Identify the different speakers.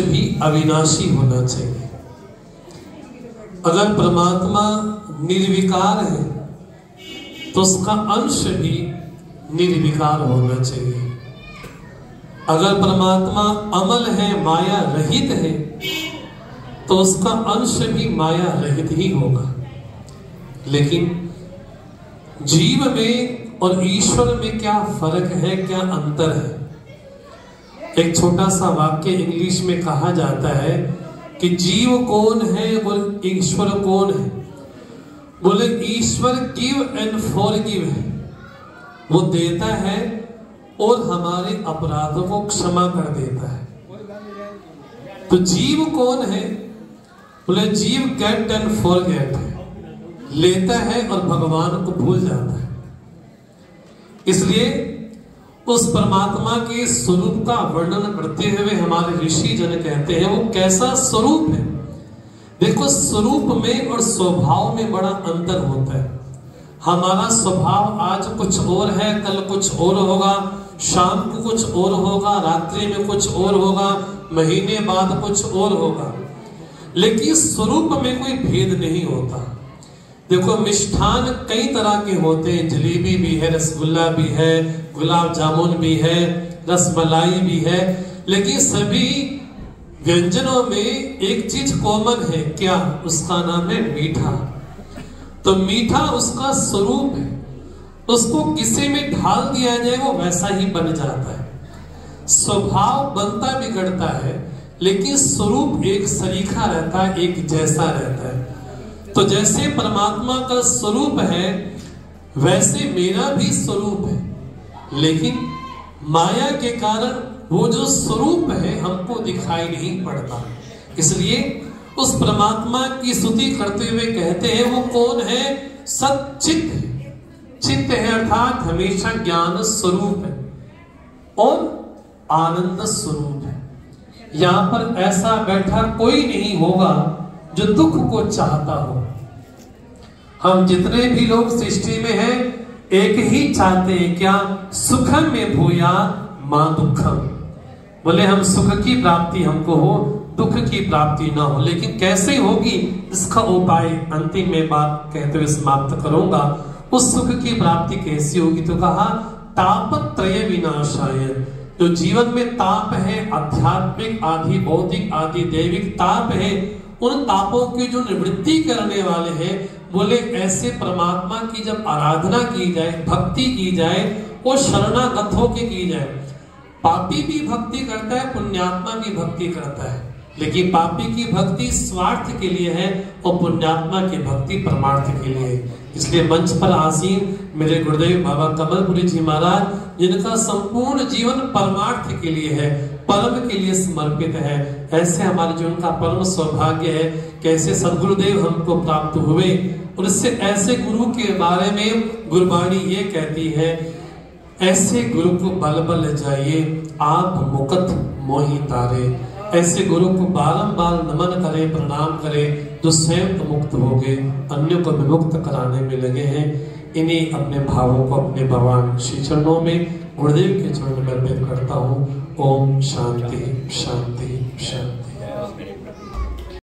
Speaker 1: भी अविनाशी होना चाहिए। अगर परमात्मा निर्विकार है तो उसका अंश भी निर्विकार होना चाहिए। अगर परमात्मा अमल है, माया रहित है, तो उसका अंश भी माया रहित ही होगा। लेकिन जीव में और ईश्वर में क्या फर्क है, क्या अंतर है? एक छोटा सा वाक्य इंग्लिश में कहा जाता है कि जीव कौन है और ईश्वर कौन है। बोले ईश्वर गिव एंड फॉरगिव है, वो देता है और हमारे अपराधों को क्षमा कर देता है। तो जीव कौन है? बोले जीव गेट एंड फॉरगेट है, लेता है और भगवान को भूल जाता है। इसलिए उस परमात्मा के स्वरूप का वर्णन करते हुए हमारे ऋषि जन कहते हैं वो कैसा स्वरूप है। देखो, स्वरूप में और स्वभाव में बड़ा अंतर होता है। हमारा स्वभाव आज कुछ और है, कल कुछ और होगा, शाम को कुछ और होगा, रात्रि में कुछ और होगा, महीने बाद कुछ और होगा। लेकिन स्वरूप में कोई भेद नहीं होता। देखो, मिष्ठान कई तरह के होते हैं, जलेबी भी है, रसगुल्ला भी है, गुलाब जामुन भी है, रसमलाई भी है, लेकिन सभी व्यंजनों में एक चीज कॉमन है। क्या? उसका नाम है मीठा। तो मीठा उसका स्वरूप है, उसको किसी में ढाल दिया जाए वो वैसा ही बन जाता है। स्वभाव बनता बिगड़ता है, लेकिन स्वरूप एक सरीखा रहता है, एक जैसा रहता है। तो जैसे परमात्मा का स्वरूप है वैसे मेरा भी स्वरूप है, लेकिन माया के कारण वो जो स्वरूप है हमको दिखाई नहीं पड़ता। इसलिए उस परमात्मा की स्तुति करते हुए कहते हैं वो कौन है? सच्चित है। चित्त है अर्थात हमेशा ज्ञान स्वरूप है और आनंद स्वरूप है। यहां पर ऐसा बैठा कोई नहीं होगा जो दुख को चाहता हो। हम जितने भी लोग सृष्टि में हैं एक ही चाहते हैं, क्या? सुखम में भूया मां दुखम। बोले हम सुख की प्राप्ति हमको हो, दुख की प्राप्ति ना हो। लेकिन कैसे होगी इसका उपाय अंतिम में बात कहते हुए समाप्त करूंगा। उस सुख की प्राप्ति कैसी होगी? तो कहा तापत्रय विनाशाय। जो जीवन में ताप है, आध्यात्मिक आदि भौतिक आदि दैविक ताप है, उन तापों की जो निवृत्ति करने वाले हैं, बोले ऐसे परमात्मा की जब आराधना की जाए, भक्ति की जाए, वो शरणागत होके की जाए। पापी भी भक्ति करता है, पुण्यात्मा भी भक्ति करता है, लेकिन पापी की भक्ति स्वार्थ के लिए है और पुण्यात्मा की भक्ति परमार्थ के लिए है। इसलिए मंच पर आसीन मेरे गुरुदेव बाबा कमलपुरी जी महाराज, जिनका संपूर्ण जीवन परमार्थ के लिए है, परम के लिए समर्पित है, ऐसे हमारे जीवन का परम सौभाग्य है। कैसे सदगुरुदेव हमको प्राप्त हुए और इससे ऐसे गुरु के बारे में गुरबाणी ये कहती है, ऐसे गुरु को बल बल जाइए आप मुकत मोहि तारे। ऐसे गुरु को बारंबार नमन करें, प्रणाम करें, जो स्वयं तो मुक्त हो गए, अन्यों को विमुक्त कराने में लगे हैं। इन्हीं अपने भावों को अपने भगवान श्री चरणों में, गुरुदेव के चरणों में अर्पित करता हूँ। ओम शांति शांति शांति।